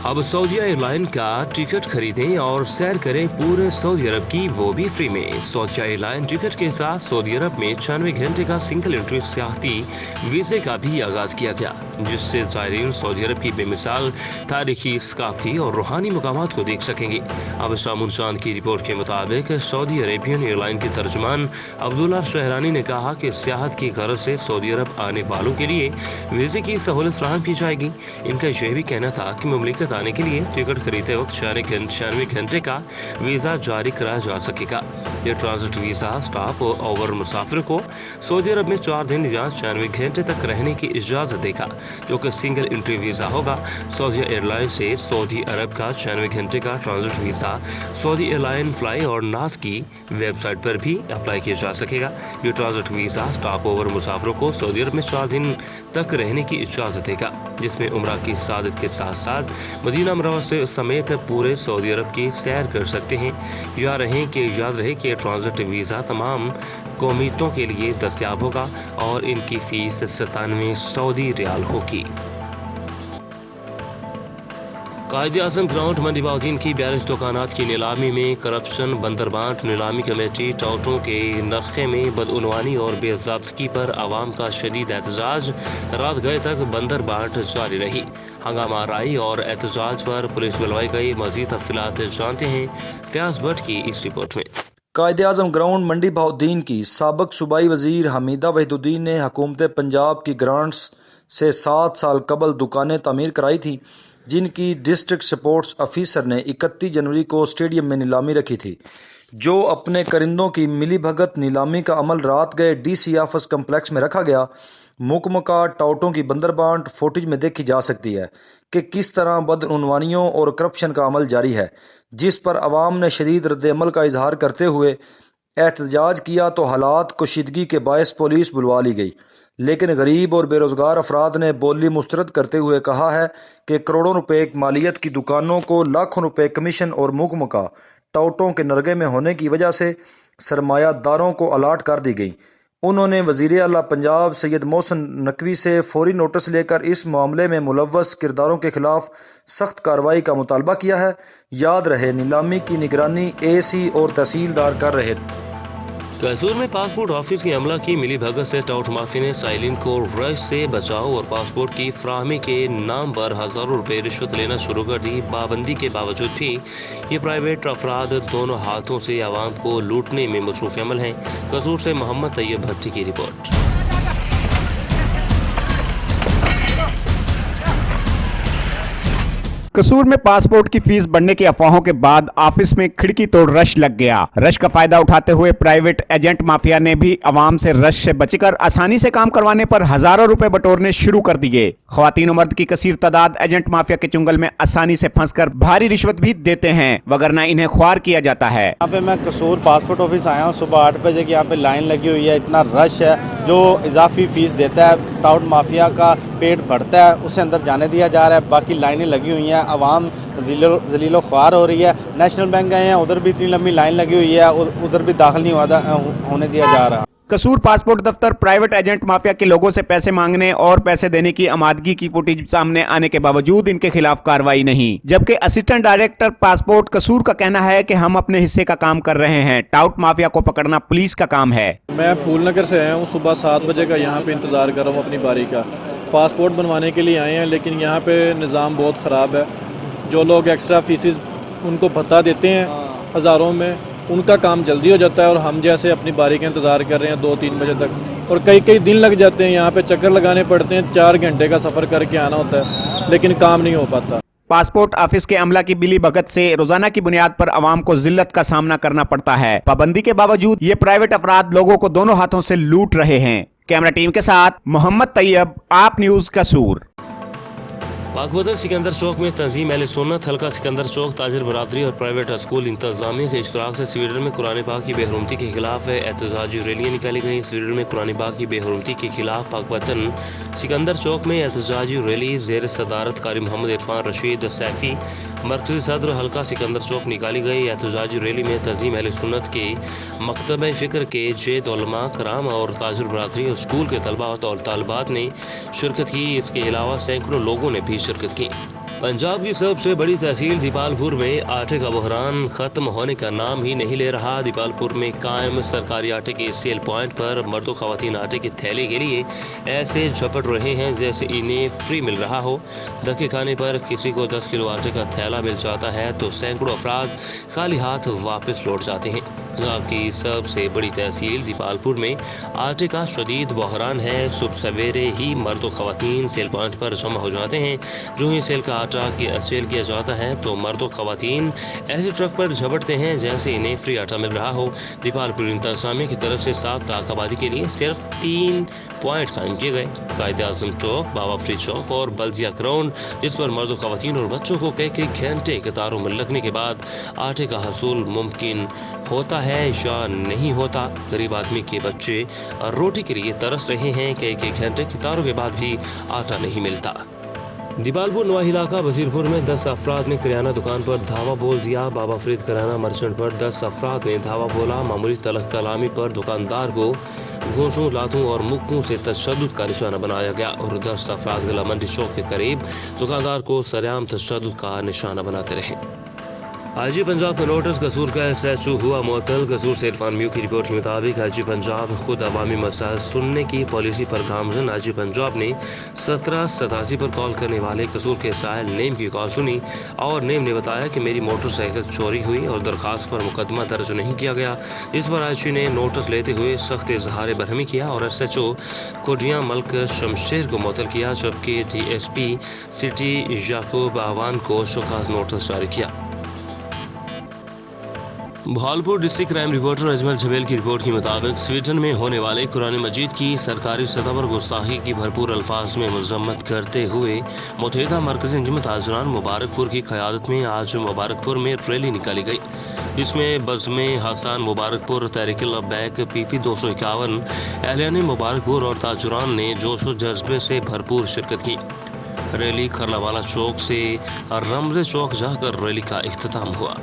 अब सऊदीया एयरलाइन का टिकट खरीदें और सैर करें पूरे सऊदी अरब की, वो भी फ्री में। सऊदीया एयरलाइन टिकट के साथ सऊदी अरब में 96 घंटे का सिंगल एंट्री सियाहती वीजे का भी आगाज किया गया, जिससे ज़ायरीन सऊदी अरब की बेमिसाल तारीखी, सकाफती और रूहानी मकामात को देख सकेंगे। अब सामुन चांद की रिपोर्ट के मुताबिक सऊदी अरेबियन एयरलाइन के तर्जुमान अब्दुल्ला शहरानी ने कहा कि सियाहत की गरज से सऊदी अरब आने वालों के लिए वीजे की सहूलत फराहम की जाएगी। इनका यह भी कहना था कि मुमलिकत आने के लिए टिकट खरीदते वक्त 96 घंटे का वीजा जारी कराया जा सकेगा। ये ट्रांजिट वीजा स्टॉप ओवर मुसाफिर को सऊदी अरब में 4 दिन या 96 घंटे तक रहने की इजाजत देगा, जो कि सिंगल एंट्री वीजा होगा। सऊदी एयरलाइन से सऊदी अरब का 96 घंटे का transit visa Saudi airline fly और नाज की वेबसाइट पर भी अप्लाई किया जा सकेगा। ये ट्रांजिट वीजा स्टॉप ओवर मुसाफिरों को सऊदी अरब में 4 दिन तक रहने की इजाजत देगा, जिसमें उम्रा की सादत के साथ साथ मदीना मुनव्वरा समेत पूरे सऊदी अरब की सैर कर सकते हैं। याद रहे कि ट्रांजिट वीज़ा तमाम कौमियतों के लिए दस्तयाब होगा और इनकी फीस 97 सऊदी रियाल होगी। कायद-ए-आज़म ग्राउंड मंडी बहाउद्दीन की 42 दुकानात की नीलामी में करप्शन, बंदरबांट नीलामी कमेटी, टाउटों के नरखे में बदउनवानी और बेज़ाब्तगी पर आवाम का शदीद एहतजाज। रात गए तक बंदरबांट जारी रही। हंगामा राई और एहतजाज पर पुलिस बुलवाई गई। मज़ीद तफसीलात जानते हैं फयाज भट्ट की इस रिपोर्ट में। कायद-ए-आज़म ग्राउंड मंडी बहाउद्दीन की साबिक सूबाई वज़ीर हमीदा वहीदुद्दीन ने हुकूमत पंजाब की ग्रांट्स से 7 साल कबल दुकानें तामीर कराई थी, जिनकी डिस्ट्रिक्ट स्पोर्ट्स ऑफिसर ने 31 जनवरी को स्टेडियम में नीलामी रखी थी। जो अपने करिंदों की मिली भगत नीलामी का अमल रात गए DC ऑफिस कम्प्लेक्स में रखा गया। मुकमका टाउटों की बंदरबांट फुटेज में देखी जा सकती है कि किस तरह बदउनवानियों और करप्शन का अमल जारी है, जिस पर अवाम ने शदीद रद्द-ए-अमल का इजहार करते हुए एहतजाज किया तो हालात कशीदगी के बायस पुलिस बुलवा ली गई। लेकिन गरीब और बेरोज़गार अफराद ने बोली मुस्तरद करते हुए कहा है कि करोड़ों रुपए मालियत की दुकानों को लाखों रुपए कमीशन और मुकमका टाउटों के नरगे में होने की वजह से सरमायादारों को अलाट कर दी गई। उन्होंने वज़ीर आला पंजाब सैयद मोहसिन नकवी से फौरी नोटिस लेकर इस मामले में मुलव्वस किरदारों के खिलाफ सख्त कार्रवाई का मुतालबा किया है। याद रहे, नीलामी की निगरानी AC और तहसीलदार कर रहे थे। कैसूर में पासपोर्ट ऑफिस की अमला की मिली भगत से टाउट माफिया ने साइलिन को रश से बचाव और पासपोर्ट की फ्राहमी के नाम पर हजारों रुपए रिश्वत लेना शुरू कर दी। पाबंदी के बावजूद भी ये प्राइवेट अफराद दोनों हाथों से आवाम को लूटने में मसरूफ अमल हैं। कैसूर से मोहम्मद तैयब भट्टी की रिपोर्ट। कसूर में पासपोर्ट की फीस बढ़ने की अफवाहों के बाद ऑफिस में खिड़की तोड़ रश लग गया। रश का फायदा उठाते हुए प्राइवेट एजेंट माफिया ने भी अवाम से रश से बचकर आसानी से काम करवाने पर हजारों रुपए बटोरने शुरू कर दिए। ख्वातीन और मर्द की कसीर तादाद एजेंट माफिया के चुंगल में आसानी से फंसकर भारी रिश्वत भी देते हैं, वगरना इन्हें ख्वार किया जाता है। यहाँ पे मैं कसूर पासपोर्ट ऑफिस आया हूँ। सुबह 8 बजे की यहाँ पे लाइन लगी हुई है। इतना रश है, जो इजाफी फीस देता है टाउट माफिया का पेट भरता है, उसे अंदर जाने दिया जा रहा है। बाकी लाइनें लगी हुई हैं, अवाम जलीलो ख्वार हो रही है। नेशनल बैंक गए हैं, उधर भी इतनी लंबी लाइन लगी हुई है, उधर भी दाखिल नहीं होने दिया जा रहा। कसूर पासपोर्ट दफ्तर प्राइवेट एजेंट माफिया के लोगों से पैसे मांगने और पैसे देने की आमादगी की फुटेज सामने आने के बावजूद इनके खिलाफ कार्रवाई नहीं। जबकि असिस्टेंट डायरेक्टर पासपोर्ट कसूर का कहना है कि हम अपने हिस्से का काम कर रहे हैं, टाउट माफिया को पकड़ना पुलिस का काम है। मैं फूलनगर से आया हूँ। सुबह 7 बजे का यहाँ पे इंतजार कर रहा हूँ अपनी बारी का। पासपोर्ट बनवाने के लिए आए हैं, लेकिन यहाँ पे निज़ाम बहुत ख़राब है। जो लोग एक्स्ट्रा फीसिस उनको भत्ता देते हैं हज़ारों में, उनका काम जल्दी हो जाता है और हम जैसे अपनी बारी का इंतज़ार कर रहे हैं 2-3 बजे तक, और कई दिन लग जाते हैं। यहाँ पे चक्कर लगाने पड़ते हैं, 4 घंटे का सफ़र करके आना होता है, लेकिन काम नहीं हो पाता। पासपोर्ट ऑफिस के अमला की मिली भगत से रोजाना की बुनियाद पर अवाम को जिल्लत का सामना करना पड़ता है। पाबंदी के बावजूद ये प्राइवेट अफराद लोगों को दोनों हाथों से लूट रहे हैं। कैमरा टीम के साथ मोहम्मद तैयब, आप न्यूज कसूर। पाकबदर सिकंदर चौक में तंजीम अहले सुन्नत, हल्का सिकंदर चौक, ताजिर बरादरी और प्राइवेट स्कूल इंतजामिया के इश्तराक से स्वीडन में कुरान पाक की बेहरमती के खिलाफ एहतजाजी रैलियाँ निकाली गई। स्वीडन में कुरान पाक की बेहरमती के खिलाफ पाकबदर सिकंदर चौक में एहतजाजी रैली जेर सदारत कारी मोहम्मद इरफान रशीद सैफी मरकजी सदर हल्का सिकंदर चौक निकाली गई। एहतजाजी रैली में तंजीम अहले सुन्नत के मकतब फ़िक्र के जेद उलमा कराम और ताजिर बरादरी और स्कूल के तलबा और तालिबात ने शिरकत की। इसके अलावा सैकड़ों लोगों ने भी शिरकत की। पंजाब की सबसे बड़ी तहसील दीपालपुर में आटे का बहरान खत्म होने का नाम ही नहीं ले रहा। दीपालपुर में कायम सरकारी आटे के सेल पॉइंट पर मर्दों खवातीन आटे की थैली के लिए ऐसे झपट रहे हैं जैसे इन्हें फ्री मिल रहा हो। धक्के खाने पर किसी को 10 किलो आटे का थैला मिल जाता है तो सैकड़ों अफराद खाली हाथ वापस लौट जाते हैं। पंजाब की सबसे बड़ी तहसील दीपालपुर में आटे का शदीद बहरान है। सुबह सवेरे ही मर्द और खवातीन सेल पॉइंट पर जमा हो जाते हैं। जो ही सेल का आटा सेल किया जाता है तो मर्द और खवातीन ऐसे ट्रक पर झपटते हैं जैसे इन्हें फ्री आटा मिल रहा हो। दीपालपुर इंतजामिया की तरफ से 7 लाख आबादी के लिए सिर्फ 3 पॉइंट कायम किए गए। कायदे आजम चौक, बाबा फरीद चौक और बल्जिया ग्राउंड, जिस पर मर्द खवातीन और बच्चों को कई घंटे कतारों में लगने के बाद आटे का हसूल मुमकिन होता है या नहीं होता। गरीब आदमी के बच्चे रोटी के लिए तरस रहे हैं। कई घंटे कतारों के बाद भी आटा नहीं मिलता। दीपालपुर नवा इलाका वजीरपुर में 10 अफराद ने किराना दुकान पर धावा बोल दिया। बाबा फरीद किराना मर्चेंट पर 10 अफराद ने धावा बोला। मामूली तलख कलामी पर दुकानदार को घोंसों, लातों और मुक्कों से तशद्दुद का निशाना बनाया गया और 10 अफराद गला मंडी चौक के करीब दुकानदार को सरेआम तशद्दुद का निशाना बनाते रहे। आईजी पंजाब का नोटिस, कसूर का SHO हुआ मुअत्तल। कसूर से इरफान म्यू की रिपोर्ट के मुताबिक आईजी पंजाब खुद अवामी मसाइल सुनने की पॉलिसी पर गामजन। आईजी पंजाब ने 1787 पर कॉल करने वाले कसूर के साहिल नेम की कॉल सुनी और नेम ने बताया कि मेरी मोटरसाइकिल चोरी हुई और दरखास्त पर मुकदमा दर्ज नहीं किया गया। इस पर आईजी ने नोटिस लेते हुए सख्त इजहार बरहमी किया और SHO कोडिया मल्क शमशेर को मुअत्तल किया, जबकि DSP सिटी याकूब आवान को शोकाज नोटिस जारी किया। Bahawalpur district crime reporter Ajmal Jebel की रिपोर्ट के मुताबिक स्वीडन में होने वाले कुरान मजीद की सरकारी सतह पर गुस्ताखी की भरपूर अल्फाज में मजम्मत करते हुए मुतहदा मरकज़ी अंजुमन ताजरान मुबारकपुर की क़यादत में आज मुबारकपुर में रैली निकाली गई। इसमें बज़्म हसन मुबारकपुर, तहरीक लब्बैक, PP 251, अहलियान मुबारकपुर और ताजरान ने जोश व जज्बे से भरपूर शिरकत की। रैली खरलावाला चौक से रमज़े चौक जाकर रैली का इख्तिताम हुआ।